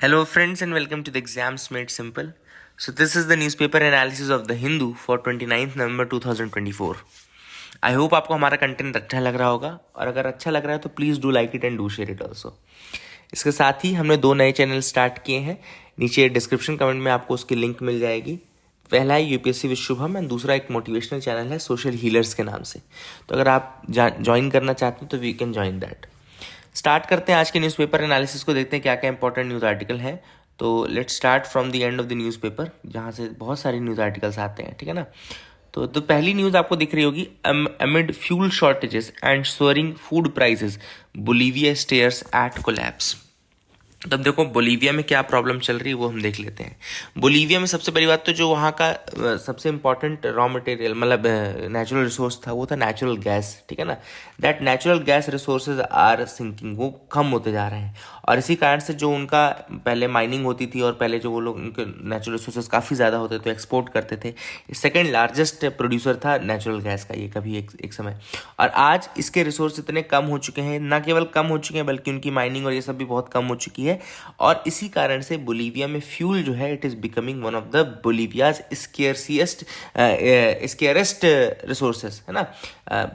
Hello, friends, and welcome to the Exams Made Simple. So, this is the newspaper analysis of The Hindu for 29th November 2024. I hope आपको हमारा content अच्छा लग रहा होगा, और अगर अच्छा लग रहा है तो please do like it and do share it also. इसके साथ ही हमने 2 नए चैनल स्टार्ट किए हैं. नीचे डिस्क्रिप्शन कमेंट में आपको उसकी लिंक मिल जाएगी. पहला है यूपीएससी विद शुभम एंड दूसरा एक मोटिवेशनल चैनल है सोशल हीलर्स के नाम से. तो अगर आप ज्वाइन करना चाहते हैं तो we can join that. Start करते हैं आज के न्यूज़पेपर एनालिसिस को. देखते हैं क्या क्या इंपॉर्टेंट न्यूज़ आर्टिकल हैं. तो let's start from the end of the newspaper, जहाँ से बहुत सारे न्यूज़ आर्टिकल्स आते हैं. ठीक है ना. तो पहली न्यूज़ आपको दिख रही होगी, amid fuel shortages and soaring food prices Bolivia stares at collapse. तो अब देखो बोलीविया में क्या प्रॉब्लम चल रही है वो हम देख लेते हैं. बोलीविया में सबसे पहली बात तो जो वहाँ का सबसे इंपॉर्टेंट रॉ मटेरियल मतलब नेचुरल रिसोर्स था वो था नेचुरल गैस. ठीक है ना. That natural gas resources are sinking, वो कम होते जा रहे हैं. और इसी कारण से जो उनका पहले माइनिंग होती थी और पहले जो वो लोग उनके नेचुरल रिसोर्सेज काफ़ी ज़्यादा होते थे, एक्सपोर्ट करते थे. सेकेंड लार्जेस्ट प्रोड्यूसर था नेचुरल गैस का ये कभी एक समय. और आज इसके रिसोर्स इतने कम हो चुके हैं, ना केवल कम हो चुके हैं बल्कि उनकी माइनिंग और ये सब भी बहुत कम हो चुकी है. और इसी कारण से बोलीविया में फ्यूल जो है it is becoming one of the Bolivia's scarcest resources. है ना.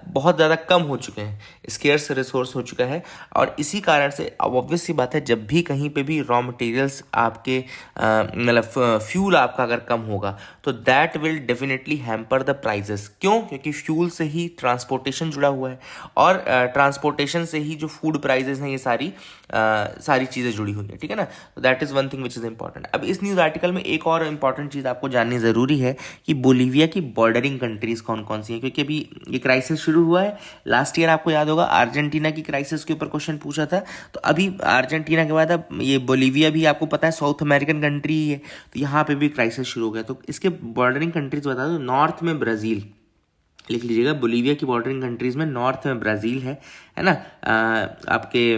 बहुत ज़्यादा कम हो चुके हैं, स्केयर्स रिसोर्स हो चुका है. और इसी कारण से अब ऑब्वियस सी बात है, जब भी कहीं पे भी रॉ मटेरियल्स आपके मतलब फ्यूल आपका अगर कम होगा तो that will definitely hamper the prices. क्यों? क्योंकि फ्यूल से ही ट्रांसपोर्टेशन जुड़ा हुआ है और ट्रांसपोर्टेशन से ही जो फूड प्राइजेस हैं ये सारी चीज़ें जुड़ी हुई है. ठीक है ना. तो that is one thing which is important. अब इस न्यूज़ आर्टिकल में एक और इंपॉर्टेंट चीज़ आपको जाननी ज़रूरी है कि बोलीविया की बॉर्डरिंग कंट्रीज़ कौन कौन सी हैं, क्योंकि अभी ये क्राइसिस शुरू हुआ है. लास्ट ईयर आपको याद होगा अर्जेंटीना की क्राइसिस के ऊपर क्वेश्चन पूछा था. तो अभी अर्जेंटीना के बाद अब ये बोलीविया भी आपको पता है साउथ अमेरिकन कंट्री है, तो यहाँ पे भी क्राइसिस शुरू हो गया. तो इसके बॉर्डरिंग कंट्रीज बता दो. नॉर्थ में ब्राज़ील, लिख लीजिएगा, बोलीविया की बॉर्डरिंग कंट्रीज में नॉर्थ में ब्राज़ील है ना. आपके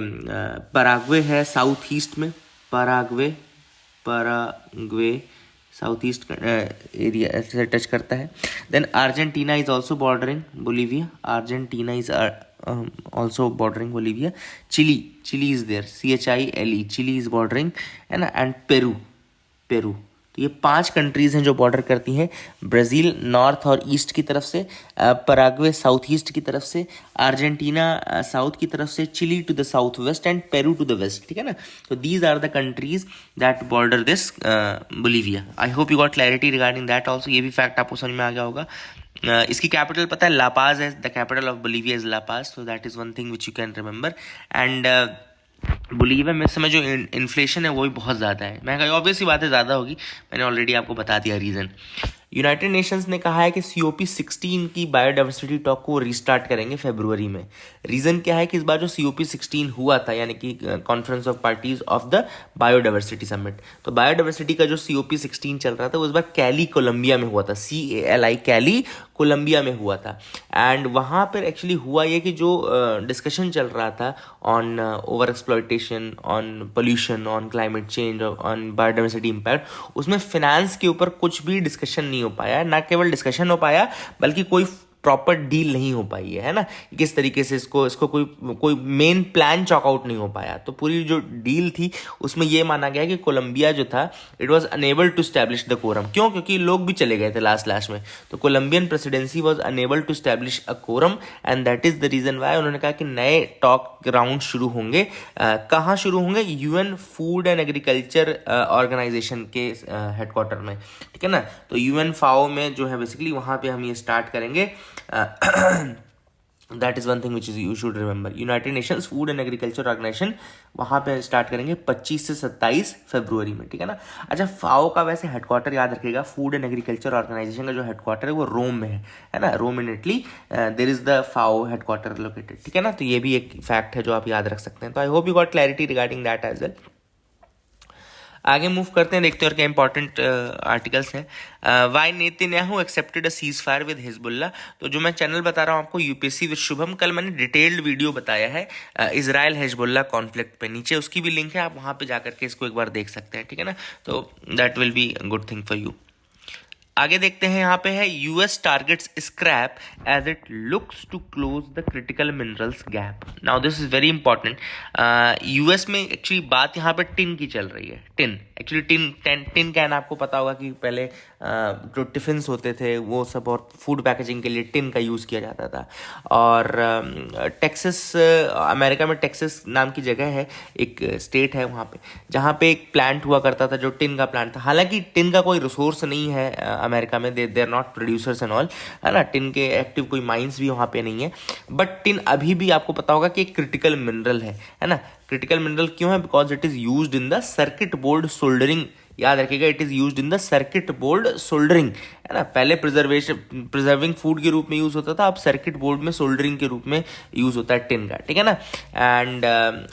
पराग्वे है साउथ ईस्ट में, पराग्वे साउथ ईस्ट एरिया से टच करता है. Then Argentina is also bordering Bolivia, Argentina is also bordering Bolivia. Chile is there, CHILE, Chile is bordering, है ना. And Peru. तो ये 5 कंट्रीज़ हैं जो बॉर्डर करती हैं. ब्राज़ील नॉर्थ और ईस्ट की तरफ से, पराग्वे साउथ ईस्ट की तरफ से, अर्जेंटीना साउथ की तरफ से, Chile to the south west and Peru to the west. ठीक है ना. तो these are the countries that border this Bolivia. I hope you got clarity regarding that also. ये भी फैक्ट आपको समझ में आ गया होगा. इसकी कैपिटल पता है लापाज है. The capital of Bolivia is La Paz. So that is one thing which you can remember. And Bolivia में इस समय जो इन्फ्लेशन है वो भी बहुत ज़्यादा है. महंगाई ऑब्वियस ही बात है ज़्यादा होगी, मैंने ऑलरेडी आपको बता दिया रीज़न. यूनाइटेड नेशंस ने कहा है कि COP16 की बायोडाइवर्सिटी टॉक को रिस्टार्ट करेंगे फरवरी में. रीज़न क्या है कि इस बार जो COP16 हुआ था यानी कि conference of parties of the biodiversity summit, तो बायोडाइवर्सिटी का जो COP16 चल रहा था वो इस बार कैली कोलंबिया में हुआ था. CALI कैली कोलंबिया में हुआ था. एंड वहाँ पर एक्चुअली हुआ ये कि जो डिस्कशन चल रहा था on over exploitation, on pollution, on climate change, on biodiversity impact, उसमें फिनेंस के ऊपर कुछ भी डिस्कशन नहीं हो पाया. ना केवल डिस्कशन हो पाया बल्कि कोई प्रॉपर डील नहीं हो पाई है ना. किस तरीके से इसको कोई मेन प्लान चॉकआउट नहीं हो पाया. तो पूरी जो डील थी उसमें ये माना गया कि कोलंबिया जो था it was unable to establish the quorum. क्यों? क्योंकि लोग भी चले गए थे लास्ट में. तो Colombian presidency was unable to establish a quorum and that is the reason why उन्होंने कहा कि नए टॉक राउंड शुरू होंगे. कहाँ शुरू होंगे? UN food and agriculture organization के हेडक्वार्टर में. ठीक है ना. तो UN FAO में जो है बेसिकली वहाँ पे हम ये स्टार्ट करेंगे. That is one thing which is you should remember. United Nations food and agriculture organization वहाँ पे स्टार्ट करेंगे 25 से 27 फरवरी में. ठीक है ना. अच्छा, फाओ का वैसे हेडक्वार्टर याद रखिएगा, फूड एंड एग्रीकल्चर ऑर्गेनाइजेशन का जो हेडक्वार्टर है वो रोम में है ना. Rome in Italy there is the FAO headquarter located. ठीक है ना. तो ये भी एक फैक्ट है जो आप याद रख सकते हैं. तो I hope you got clarity regarding that as well. आगे मूव करते हैं, देखते हैं और क्या इंपॉर्टेंट आर्टिकल्स हैं. Why Netanyahu accepted a ceasefire with Hezbollah. तो जो मैं चैनल बता रहा हूँ आपको, यूपीएससी विद शुभम, कल मैंने डिटेल्ड वीडियो बताया है इजराइल हिजबुल्ला कॉन्फ्लिक्ट पे. नीचे उसकी भी लिंक है, आप वहाँ पे जाकर के इसको एक बार देख सकते हैं. ठीक है ना. तो that will be good thing for you. आगे देखते हैं, यहाँ पे है US targets scrap as it looks to close the critical minerals gap. Now this is very important. US में एक्चुअली बात यहाँ पे टिन की चल रही है। टिन एक्चुअली टिन कैन आपको पता होगा कि पहले जो टिफिन्स होते थे वो सब और फूड पैकेजिंग के लिए टिन का यूज़ किया जाता था। और टेक्सास, अमेरिका में टेक्सास नाम की जगह है, एक स्टेट है वहाँ पे, जहाँ पे एक प्लांट हुआ करता था जो टिन का प्लांट था। हालांकि टिन का कोई रिसोर्स नहीं है अमेरिका में, they are not producers and all, है ना। टिन के एक्टिव कोई माइंस भी वहाँ पे नहीं है, बट टिन अभी भी आपको पता होगा कि एक क्रिटिकल मिनरल है ना। क्रिटिकल मिनरल क्यों है? Because it is used in the circuit board soldering. याद रखिएगा, it is used in the circuit board soldering, है ना। पहले प्रिजर्विंग फूड के रूप में यूज होता था, अब सर्किट बोर्ड में सोल्डरिंग के रूप में यूज होता है टिन का, ठीक है ना। एंड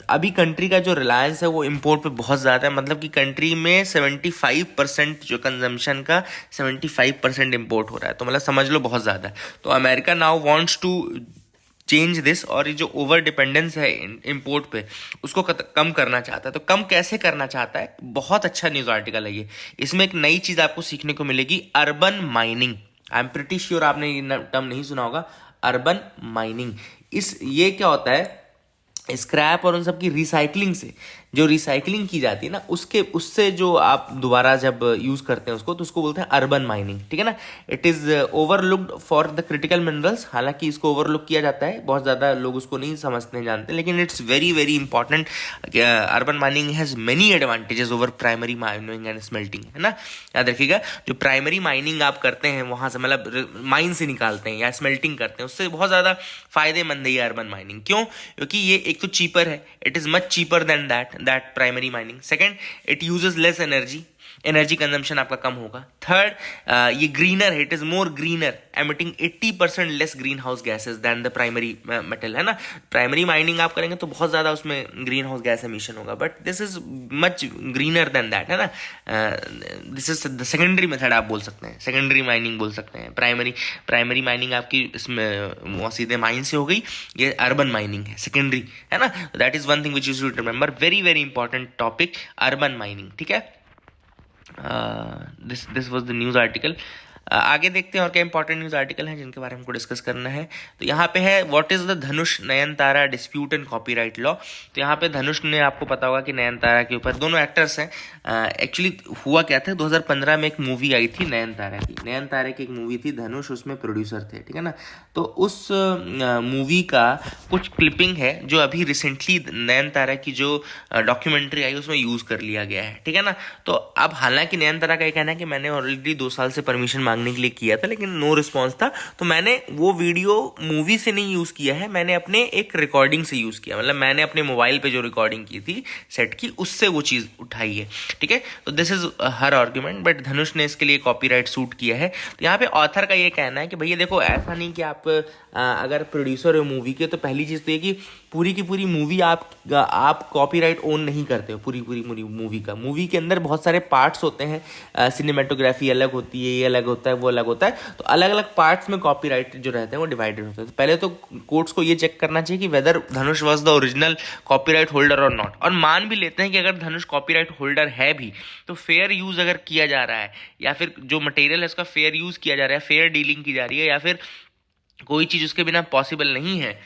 अभी कंट्री का जो रिलायंस है वो इम्पोर्ट पे बहुत ज़्यादा है, मतलब कि कंट्री में 75% जो कंजम्पशन का 75% इम्पोर्ट हो रहा है, तो मतलब समझ लो बहुत ज़्यादा है। तो America now wants to change this, और ये जो ओवर डिपेंडेंस है इम्पोर्ट पे उसको कम करना चाहता है। तो कम कैसे करना चाहता है? बहुत अच्छा न्यूज़ आर्टिकल है ये। इसमें एक नई चीज़ आपको सीखने को मिलेगी, urban mining. I am pretty sure आपने ये टर्म नहीं सुना होगा, अर्बन माइनिंग। ये क्या होता है? स्क्रैप और उन सब की रिसाइकलिंग से, जो रिसाइकलिंग की जाती है ना, उससे जो आप दोबारा जब यूज़ करते हैं उसको, तो उसको बोलते हैं अर्बन माइनिंग, ठीक है ना। It is overlooked for the critical minerals. हालांकि इसको ओवरलुक किया जाता है, बहुत ज़्यादा लोग उसको नहीं समझते हैं, जानते हैं, लेकिन it's very very important. Urban mining has many advantages over primary mining and smelting, है ना। याद रखिएगा, जो प्राइमरी माइनिंग आप करते हैं वहाँ से, मतलब माइन से निकालते हैं या स्मेल्टिंग करते हैं, उससे बहुत ज़्यादा फायदेमंद है ये अर्बन माइनिंग। क्यों? क्योंकि ये एक तो चीपर है, it is much cheaper than that primary mining. Second, it uses less energy consumption आपका कम होगा। थर्ड, ये ग्रीनर है, it is more greener, emitting 80% less green house gases than the primary metal, है ना। प्राइमरी माइनिंग आप करेंगे तो बहुत ज़्यादा उसमें ग्रीन हाउस गैस एमिशन होगा, but this is much greener than that, है ना। This is the secondary method आप बोल सकते हैं, सेकेंडरी माइनिंग बोल सकते हैं। प्राइमरी माइनिंग आपकी इसमें सीधे माइन से हो गई, ये अर्बन माइनिंग है, सेकेंडरी, है ना। That is one thing which you should remember, very very important topic, urban mining, ठीक है। This was the news article. आगे देखते हैं और क्या इंपॉर्टेंट न्यूज़ आर्टिकल हैं जिनके बारे में हमको डिस्कस करना है। तो यहाँ पे है, what is the Dhanush Nayanthara dispute in copyright law. तो यहाँ पे धनुष ने, आपको पता होगा कि नयनतारा के ऊपर, दोनों एक्टर्स हैं। एक्चुअली हुआ क्या था, 2015 में एक मूवी आई थी नयनतारा की एक मूवी थी, धनुष उसमें प्रोड्यूसर थे, ठीक है ना। तो उस मूवी का कुछ क्लिपिंग है जो अभी रिसेंटली नयनतारा की जो डॉक्यूमेंट्री आई उसमें यूज़ कर लिया गया है, ठीक है ना। तो अब हालांकि नयनतारा का ये कहना है कि मैंने ऑलरेडी 2 साल से परमिशन मांगने के लिए किया था, लेकिन नो रिस्पॉन्स था, तो मैंने वो वीडियो मूवी से नहीं यूज़ किया है, मैंने अपने एक रिकॉर्डिंग से यूज़ किया, मतलब मैंने अपने मोबाइल पे जो रिकॉर्डिंग की थी सेट की, उससे वो चीज़ उठाई है, ठीक है। तो this is her argument, but Dhanush ने इसके लिए कॉपीराइट सूट किया है। तो यहाँ पे ऑथर का ये कहना है कि भैया देखो, ऐसा नहीं कि आप अगर प्रोड्यूसर हो मूवी के, तो पहली चीज़ तो ये कि पूरी की पूरी मूवी आप कॉपीराइट ओन नहीं करते हो। पूरी मूवी का, मूवी के अंदर बहुत सारे पार्ट्स होते हैं, सिनेमेटोग्राफी अलग होती है, ये अलग होता है, वो अलग होता है, तो अलग अलग पार्ट्स में कॉपीराइट जो रहते हैं वो डिवाइडेड होते हैं। तो पहले तो कोर्ट्स को ये चेक करना चाहिए कि whether Dhanush was the original copyright holder और नॉट। और मान भी लेते हैं कि अगर धनुष कॉपीराइट होल्डर है भी, तो फेयर यूज़ अगर किया जा रहा है, या फिर जो मटेरियल है उसका फेयर यूज़ किया जा रहा है, फेयर डीलिंग की जा रही है, या फिर कोई चीज़ उसके बिना पॉसिबल नहीं है,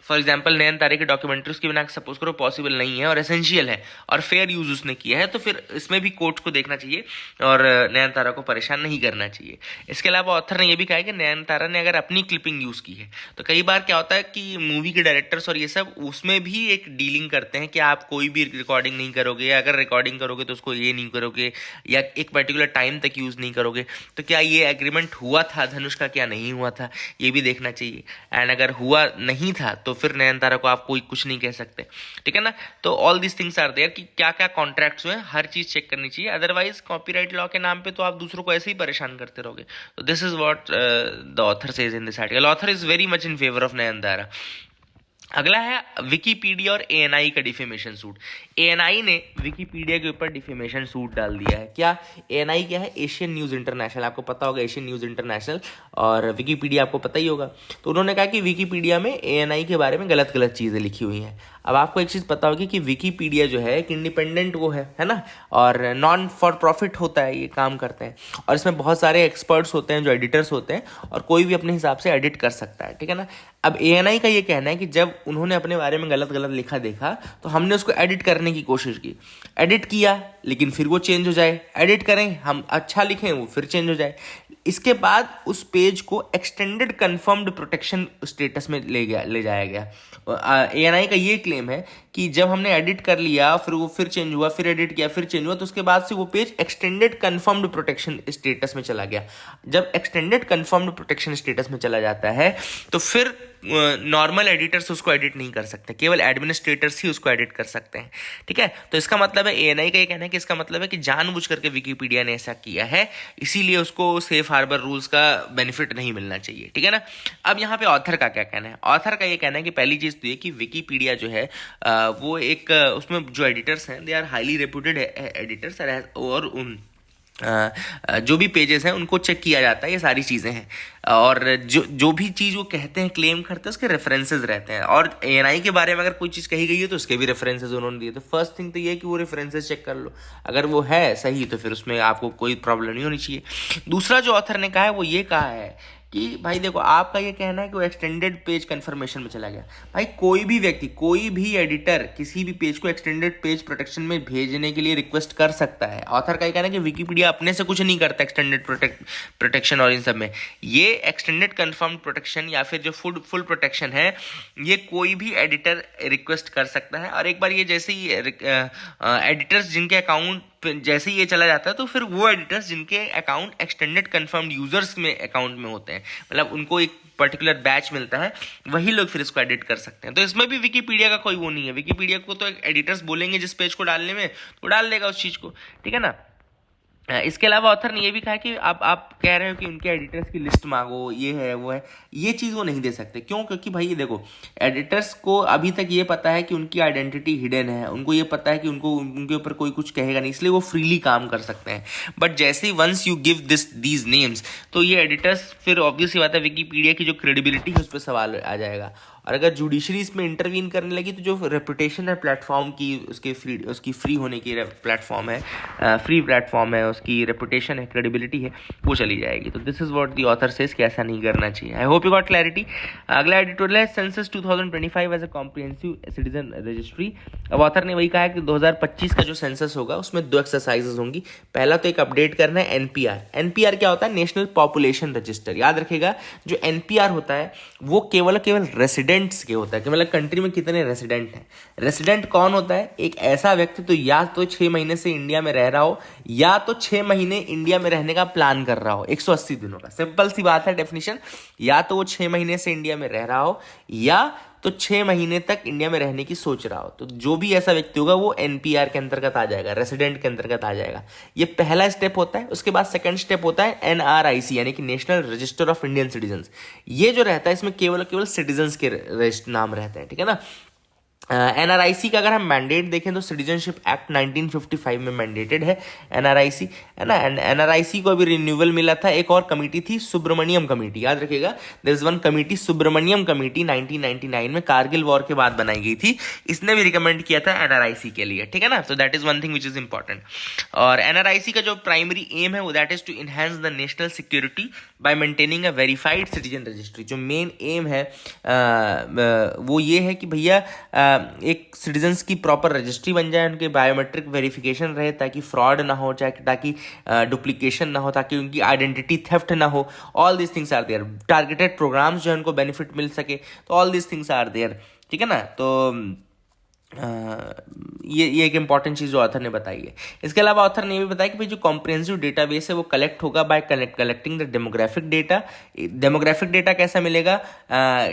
फॉर एग्जाम्पल नयनतारा की डॉक्यूमेंट्री उसके बिना सपोज करो पॉसिबल नहीं है और एसेंशियल है, और फेयर यूज़ उसने किया है, तो फिर इसमें भी कोर्ट को देखना चाहिए और नयनतारा को परेशान नहीं करना चाहिए। इसके अलावा ऑथर ने यह भी कहा है कि नयनतारा ने अगर अपनी क्लिपिंग यूज़ की है, तो कई बार क्या होता है कि मूवी के डायरेक्टर्स और ये सब उसमें भी एक डीलिंग करते हैं कि आप कोई भी रिकॉर्डिंग नहीं करोगे, या अगर रिकॉर्डिंग करोगे तो उसको ये नहीं करोगे, या एक पर्टिकुलर टाइम तक यूज़ नहीं करोगे। तो क्या ये एग्रीमेंट हुआ था धनुष का, क्या नहीं हुआ था, ये भी देखना चाहिए। एंड अगर हुआ नहीं था तो फिर नयनतारा को आप कोई कुछ नहीं कह सकते, ठीक है ना। तो all this things are there कि क्या क्या कॉन्ट्रैक्ट्स हुए, हर चीज चेक करनी चाहिए, अदरवाइज कॉपीराइट लॉ के नाम पे तो आप दूसरों को ऐसे ही परेशान करते रहोगे। तो this is what the author says in this article. Author is very much in favour of Nayanthara. अगला है विकीपीडिया और एएनआई का डिफेमेशन सूट। एएनआई ने विकीपीडिया के ऊपर डिफेमेशन सूट डाल दिया है। क्या एएनआई क्या है? एशियन न्यूज़ इंटरनेशनल, आपको पता होगा एशियन न्यूज़ इंटरनेशनल, और विकीपीडिया आपको पता ही होगा। तो उन्होंने कहा कि विकीपीडिया में एएनआई के बारे में गलत गलत चीज़ें लिखी हुई हैं। अब आपको एक चीज़ पता होगी कि विकीपीडिया जो है एक इंडिपेंडेंट वो है ना, और नॉन फॉर प्रॉफिट होता है, ये काम करते हैं, और इसमें बहुत सारे एक्सपर्ट्स होते हैं जो एडिटर्स होते हैं, और कोई भी अपने हिसाब से एडिट कर सकता है, ठीक है ना। अब एएनआई का ये कहना है कि जब उन्होंने अपने बारे में गलत गलत लिखा देखा तो हमने उसको एडिट करने की कोशिश की, एडिट किया लेकिन फिर वो चेंज हो जाए, एडिट करें हम अच्छा लिखें वो फिर चेंज हो जाए। इसके बाद उस पेज को एक्सटेंडेड कंफर्म्ड प्रोटेक्शन स्टेटस में ले जाया गया। एएनआई का ये क्लेम है कि जब हमने एडिट कर लिया फिर वो फिर चेंज हुआ, फिर एडिट किया फिर चेंज हुआ, तो उसके बाद से वो page extended confirmed protection status में चला गया। जब एक्सटेंडेड कंफर्म्ड प्रोटेक्शन स्टेटस में चला जाता है तो फिर नॉर्मल एडिटर्स उसको एडिट नहीं कर सकते, केवल एडमिनिस्ट्रेटर्स ही उसको एडिट कर सकते हैं, ठीक है। तो इसका मतलब है, एएनआई का ये कहना है कि इसका मतलब है कि जानबूझ करके विकीपीडिया ने ऐसा किया है, इसीलिए उसको सेफ हार्बर रूल्स का बेनिफिट नहीं मिलना चाहिए, ठीक है ना। अब यहाँ पे ऑथर का क्या कहना है? ऑथर का ये कहना है कि पहली चीज़ तो ये कि विकीपीडिया जो है वो एक उसमें जो एडिटर्स हैं they are highly reputed editors, और जो भी पेजेस हैं उनको चेक किया जाता है, ये सारी चीज़ें हैं, और जो भी चीज़ वो कहते हैं क्लेम करते हैं उसके रेफरेंसेस रहते हैं, और एएनआई के बारे में अगर कोई चीज़ कही गई है तो उसके भी रेफरेंसेस उन्होंने दिए। तो फर्स्ट थिंग तो ये है कि वो रेफरेंसेस चेक कर लो, अगर वो है सही तो फिर उसमें आपको कोई प्रॉब्लम नहीं होनी चाहिए। दूसरा जो ऑथर ने कहा है वो ये कहा है कि भाई देखो, आपका ये कहना है कि वो एक्सटेंडेड पेज कंफर्मेशन में चला गया। भाई कोई भी व्यक्ति, कोई भी एडिटर किसी भी पेज को एक्सटेंडेड पेज प्रोटेक्शन में भेजने के लिए रिक्वेस्ट कर सकता है। ऑथर का ये कहना है कि विकीपीडिया अपने से कुछ नहीं करता एक्सटेंडेड प्रोटेक्शन और इन सब में। ये एक्सटेंडेड कंफर्म्ड प्रोटेक्शन या फिर जो फुल प्रोटेक्शन है, ये कोई भी एडिटर रिक्वेस्ट कर सकता है। और एक बार ये जैसे ही एडिटर्स जिनके अकाउंट जैसे ही ये चला जाता है तो फिर वो एडिटर्स जिनके अकाउंट एक्सटेंडेड कंफर्म्ड यूजर्स में अकाउंट में होते हैं, मतलब उनको एक पर्टिकुलर बैच मिलता है, वही लोग फिर इसको एडिट कर सकते हैं। तो इसमें भी विकीपीडिया का कोई वो नहीं है, विकीपीडिया को तो एडिटर्स बोलेंगे जिस पेज को डालने में तो डाल देगा उस चीज़ को, ठीक है ना। इसके अलावा ऑथर ने ये भी कहा कि आप कह रहे हो कि उनके एडिटर्स की लिस्ट मांगो, ये है वो है, ये चीज़ वो नहीं दे सकते। क्यों? क्योंकि भाई देखो, एडिटर्स को अभी तक ये पता है कि उनकी आइडेंटिटी हिडन है, उनको ये पता है कि उनको उनके ऊपर कोई कुछ कहेगा नहीं, इसलिए वो फ्रीली काम कर सकते हैं। बट जैसे ही once you give these names, तो ये एडिटर्स फिर ऑब्वियस सी बात है विकीपीडिया की जो क्रेडिबिलिटी है उस पर सवाल आ जाएगा। और अगर जुडिशरी इसमें इंटरवीन करने लगी तो जो रेपुटेशन है प्लेटफॉर्म की, उसकी फ्री होने की प्लेटफॉर्म है, फ्री प्लेटफॉर्म है, उसकी रेपुटेशन है, क्रेडिबिलिटी है, वो चली जाएगी। तो this is what the author says कि ऐसा नहीं करना चाहिए। I hope you got clarity. अगला एडिटोरियल है census 2025 as a comprehensive citizen registry. अब ऑथर ने वही कहा है कि 2025 का जो सेंसस होगा उसमें 2 एक्सरसाइजेज होंगी। पहला तो एक अपडेट करना है एनपीआर। एनपीआर क्या होता है? National population register. याद रखिएगा, जो एनपीआर होता है वो केवल रेसिडेंट्स के होता है, कि मतलब कंट्री में कितने रेसिडेंट हैं। रेसिडेंट कौन होता है? एक ऐसा व्यक्ति तो या तो 6 महीने से इंडिया में रह रहा हो, या तो 6 महीने इंडिया में रहने का प्लान कर रहा हो 180 दिनों का। सिंपल सी बात है डेफिनेशन, या तो वो 6 महीने से इंडिया में रह रहा हो, या तो 6 महीने तक इंडिया में रहने की सोच रहा हो। तो जो भी ऐसा व्यक्ति होगा वो एनपीआर के अंतर्गत आ जाएगा, रेसिडेंट के अंतर्गत आ जाएगा। ये पहला स्टेप होता है। उसके बाद सेकंड स्टेप होता है एनआरआईसी, यानी कि national register of Indian citizens. ये जो रहता है इसमें केवल सिटीजन्स के नाम रहते हैं, ठीक है ना। एनआरआईसी का अगर हम मैंडेट देखें तो सिटीजनशिप एक्ट 1955 में मैंडेटेड है एनआरआईसी, है ना। एंड एनआरआईसी को अभी रिन्यूअल मिला था। एक और कमेटी थी, सुब्रमण्यम कमेटी, याद रखिएगा, there is one committee Subrahmanyam committee, 1999 में कारगिल वॉर के बाद बनाई गई थी। इसने भी रिकमेंड किया था एनआरआईसी के लिए, ठीक है ना। तो that is one thing which is important. और एनआरआईसी का जो प्राइमरी एम है वो that is to enhance the national security by maintaining a verified citizen registry. जो मेन एम है वो ये है कि भैया एक सिटीजन्स की प्रॉपर रजिस्ट्री बन जाए, उनके बायोमेट्रिक वेरिफिकेशन रहे, ताकि फ्रॉड ना हो, चाहे ताकि डुप्लीकेशन ना हो, ताकि उनकी आइडेंटिटी थेफ्ट ना हो। All this things are there. Targeted programs जो है उनको बेनिफिट मिल सके, तो all this things are there, ठीक है ना। तो ये एक इंपॉर्टेंट चीज़ जो ऑथर ने बताई है। इसके अलावा ऑथर ने ये भी बताया कि भाई जो कॉम्प्रिहेंसिव डेटाबेस है वो कलेक्ट होगा bye collecting the demographic data. Demographic data कैसा मिलेगा?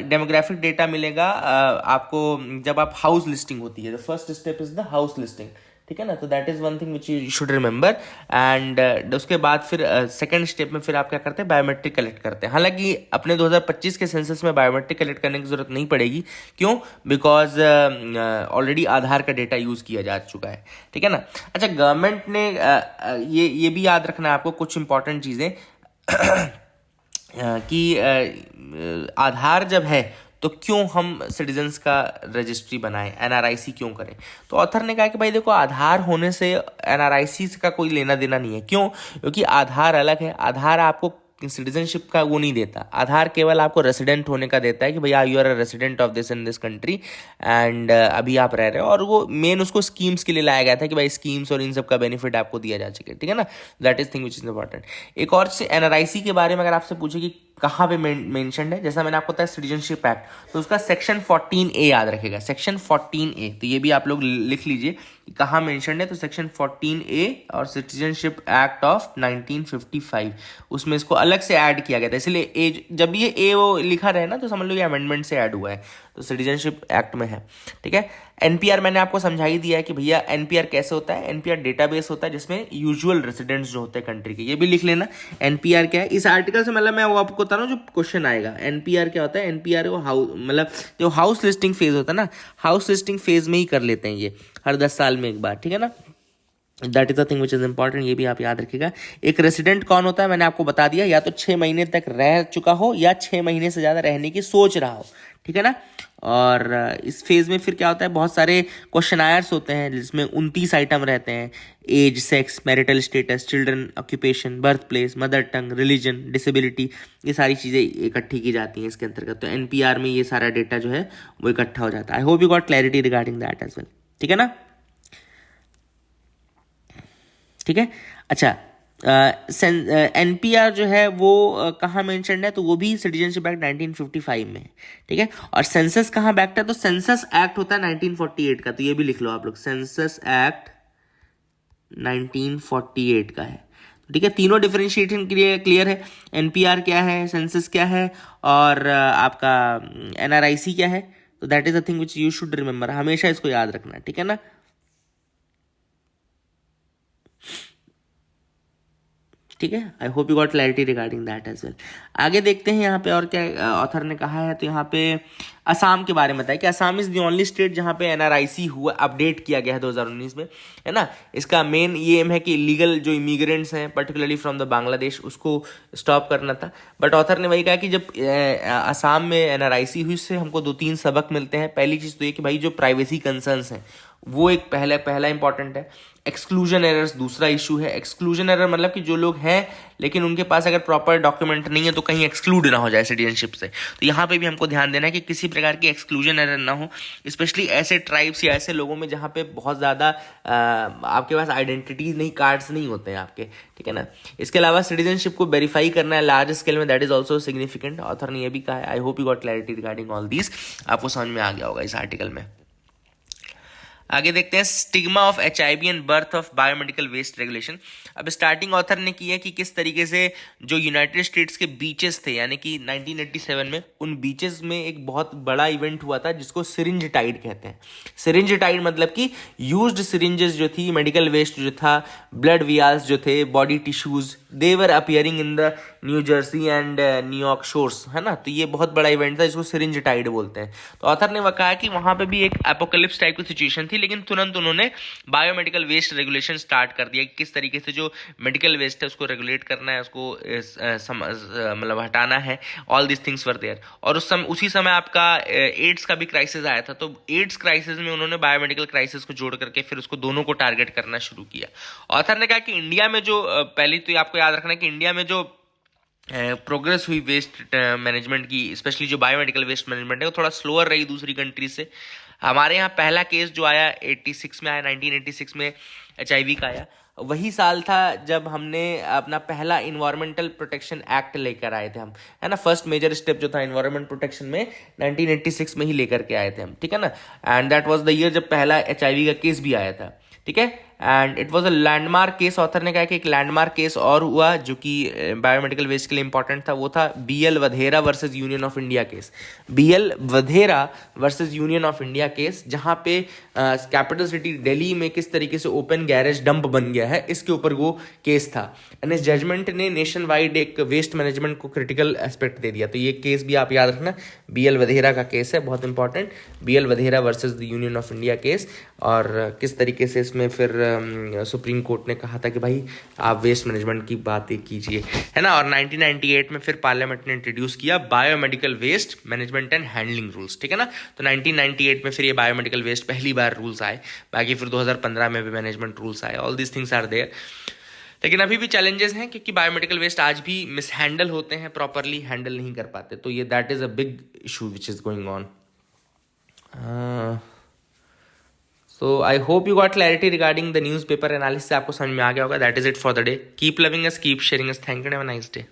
डेमोग्राफिक डेटा मिलेगा आपको जब आप हाउस लिस्टिंग होती है। The first step is the house listing, ठीक है ना। तो that is one thing which you should remember. And उसके बाद फिर सेकंड स्टेप में फिर आप क्या करते हैं, बायोमेट्रिक कलेक्ट करते हैं। हालांकि अपने 2025 के सेंसस में बायोमेट्रिक कलेक्ट करने की जरूरत नहीं पड़ेगी, क्यों? बिकॉज ऑलरेडी आधार का डेटा यूज किया जा चुका है, ठीक है ना। अच्छा, गवर्नमेंट ने ये भी याद रखना है आपको कुछ इंपॉर्टेंट चीजें कि आधार जब है तो क्यों हम सिटीजन्स का रजिस्ट्री बनाएं, एनआरआईसी क्यों करें? तो ऑथर ने कहा कि भाई देखो, आधार होने से एनआरआईसी का कोई लेना देना नहीं है। क्यों? क्योंकि आधार अलग है। आधार आपको सिटीजनशिप का वो नहीं देता। आधार केवल आपको रेसिडेंट होने का देता है कि भैया you are a resident of this in this country and अभी आप रह रहे हो। और वो मेन उसको स्कीम्स के लिए लाया गया था कि भाई स्कीम्स और इन सब का बेनिफिट आपको दिया जा सके, ठीक है ना। That is thing which is important. एक और से एनआरआईसी के बारे में अगर आपसे पूछे कि कहाँ पे मेंशनड है, जैसा मैंने आपको बताया सिटीजनशिप एक्ट, तो उसका सेक्शन 14A याद रखेगा, सेक्शन 14A। तो ये भी आप लोग लिख लीजिए कहाँ मेंशनड है। तो सेक्शन 14A और सिटीजनशिप एक्ट ऑफ 1955, उसमें इसको अलग से ऐड किया गया था। इसलिए एज जब ये ए वो लिखा रहे ना, तो समझ लो ये अमेंडमेंट से ऐड हुआ है, तो सिटीजनशिप एक्ट में है, ठीक है। एनपीआर मैंने आपको समझा ही दिया है कि भैया एनपीआर कैसे होता है। एनपीआर डेटाबेस होता है जिसमें यूजुअल रेसिडेंट्स जो होते हैं कंट्री के, ये भी लिख लेना एनपीआर क्या है। इस आर्टिकल से मतलब मैं वो आपको बता रहा हूँ जो क्वेश्चन आएगा। एनपीआर क्या होता है? एनपीआर वो हाउस, मतलब जो हाउस लिस्टिंग फेज होता है ना, हाउस लिस्टिंग फेज में ही कर लेते हैं ये, हर 10 साल में एक बार, ठीक है ना। That is the thing which is important, ये भी आप याद रखिएगा। एक रेसिडेंट कौन होता है मैंने आपको बता दिया, या तो 6 महीने तक रह चुका हो या 6 महीने से ज़्यादा रहने की सोच रहा हो, ठीक है ना। और इस फेज में फिर क्या होता है, बहुत सारे क्वेश्चनायर्स होते हैं जिसमें 29 आइटम रहते हैं। Age, sex, marital status, children, occupation, birth place, mother tongue, religion, disability, ये सारी चीज़ें इकट्ठी की जाती हैं इसके अंतर्गत। तो एनपीआर में ये सारा डेटा जो है वो इकट्ठा हो जाता है। I hope you got clarity regarding that as well, ठीक है ना। ठीक है। अच्छा, एनपीआर जो है वो कहाँ मेंशन्ड है, तो वो भी सिटीजनशिप एक्ट 1955 में है, ठीक है। और सेंसस कहाँ बैक्ट है, तो सेंसस एक्ट होता है 1948 का, तो ये भी लिख लो आप लोग, सेंसस एक्ट 1948 का है, ठीक है। तीनों डिफरेंशिएशन क्लियर है, एनपीआर क्या है, सेंसस क्या है, और आपका एनआरआईसी क्या है। तो that is the thing which you should remember, हमेशा इसको याद रखना, ठीक है ना। ठीक है, I hope you got clarity regarding that as well. आगे देखते हैं यहाँ पे और क्या ऑथर ने कहा है। तो यहाँ पे असम के बारे में बताया कि Assam is the only state जहाँ पे एनआरआईसी हुआ, अपडेट किया गया है 2019 में, है ना। इसका मेन ये एम है कि इलीगल जो इमिग्रेंट्स हैं पर्टिकुलरली फ्रॉम द बांग्लादेश, उसको स्टॉप करना था। बट ऑथर ने वही कहा कि जब असम में एनआरआईसी हुई, इससे हमको 2-3 सबक मिलते हैं। पहली चीज़ तो ये कि भाई जो प्राइवेसी कंसर्न्स हैं वो एक पहला इंपॉर्टेंट है। एक्सक्लूजन एरर्स दूसरा इशू है। एक्सक्लूजन एरर मतलब कि जो लोग हैं लेकिन उनके पास अगर प्रॉपर डॉक्यूमेंट नहीं है तो कहीं एक्सक्लूड ना हो जाए सिटीजनशिप से। तो यहाँ पे भी हमको ध्यान देना है कि किसी प्रकार की एक्सक्लूजन एरर ना हो, स्पेशली ऐसे ट्राइब्स या ऐसे लोगों में जहाँ पे बहुत ज़्यादा आपके पास आइडेंटिटीज नहीं, कार्ड्स नहीं होते हैं आपके, ठीक है ना। इसके अलावा सिटीजनशिप को वेरीफाई करना है लार्ज स्केल में, that is also significant. Author ने यह भी कहा है। I hope you got clarity regarding all these, आपको समझ में आ गया होगा इस आर्टिकल में। आगे देखते हैं stigma of HIV and birth of biomedical waste regulation. अब स्टार्टिंग ऑथर ने की है कि किस तरीके से जो यूनाइटेड स्टेट्स के बीचेस थे, यानी कि 1987 में उन बीचेस में एक बहुत बड़ा इवेंट हुआ था जिसको सिरिंज टाइड कहते हैं। सिरिंज टाइड मतलब कि यूज्ड सिरिंजेस जो थी, मेडिकल वेस्ट जो था, ब्लड वियाल्स जो थे, body tissues, they were appearing in the new Jersey and New York shores, है ना। तो ये बहुत बड़ा इवेंट था जिसको सिरिंज टाइड बोलते हैं। तो ऑथर ने कहा कि वहां पे भी एक एपोकलिप्स टाइप की सिचुएशन थी, लेकिन तुरंत उन्होंने बायोमेडिकल वेस्ट रेगुलेशन स्टार्ट कर दिया कि किस तरीके से जो मेडिकल वेस्ट है उसको रेगुलेट करना है, उसको मतलब हटाना है। All this things were there. और उसी समय आपका एड्स का भी क्राइसिस आया था। तो एड्स क्राइसिस में उन्होंने बायोमेडिकल क्राइसिस को जोड़ करके फिर उसको दोनों को टारगेट करना शुरू किया। ऑथर ने कहा कि इंडिया में जो पहली तो आपको याद रखना है कि इंडिया में जो प्रोग्रेस हुई वेस्ट मैनेजमेंट की, स्पेशली जो बायोमेडिकल वेस्ट मैनेजमेंट है, वो थोड़ा स्लोअर रही दूसरी कंट्री से। हमारे यहाँ पहला केस जो आया 86 में आया, 1986 में एचआईवी का आया। वही साल था जब हमने अपना पहला इन्वायरमेंटल प्रोटेक्शन एक्ट लेकर आए थे हम, है ना। फर्स्ट मेजर स्टेप जो था इन्वायरमेंट प्रोटेक्शन में 1986 में ही लेकर के आए थे हम, ठीक है ना। And that was the year जब पहला एचआईवी का केस भी आया था, ठीक है। And it was a landmark case. Author ने कहा कि एक लैंडमार्क केस और हुआ जो कि बायोमेडिकल वेस्ट के लिए इंपॉर्टेंट था, वो था BL Vadhera versus Union of India case. BL Vadhera versus Union of India case, जहां पे कैपिटल सिटी दिल्ली में किस तरीके से ओपन गैरेज डंप बन गया है, इसके ऊपर वो केस था। एंड इस जजमेंट ने नेशन वाइड एक वेस्ट मैनेजमेंट को क्रिटिकल एस्पेक्ट दे दिया। तो ये केस भी आप याद रखना, BL वधेरा का केस है, बहुत important, BL Vadhera versus the Union of India case. और किस तरीके से इसमें फिर सुप्रीम कोर्ट ने कहा था कि भाई आप वेस्ट मैनेजमेंट की बातें कीजिए, है ना। और 1998 में फिर पार्लियामेंट ने इंट्रोड्यूस किया biomedical waste management and handling rules, ठीक है ना। तो 1998 में फिर ये बायोमेडिकल वेस्ट पहली बार रूल्स आए, बाकी फिर 2015 में भी मैनेजमेंट रूल्स आए। All these things are there, लेकिन अभी भी चैलेंजेस हैं क्योंकि बायोमेडिकल वेस्ट आज भी मिसहैंडल होते हैं, प्रॉपरली हैंडल नहीं कर पाते। तो ये that is a big issue which is going on. So I hope you got clarity regarding the newspaper analysis. आपको समझ में आ गया होगा. That is it for the day. Keep loving us, keep sharing us. Thank you and have a nice day.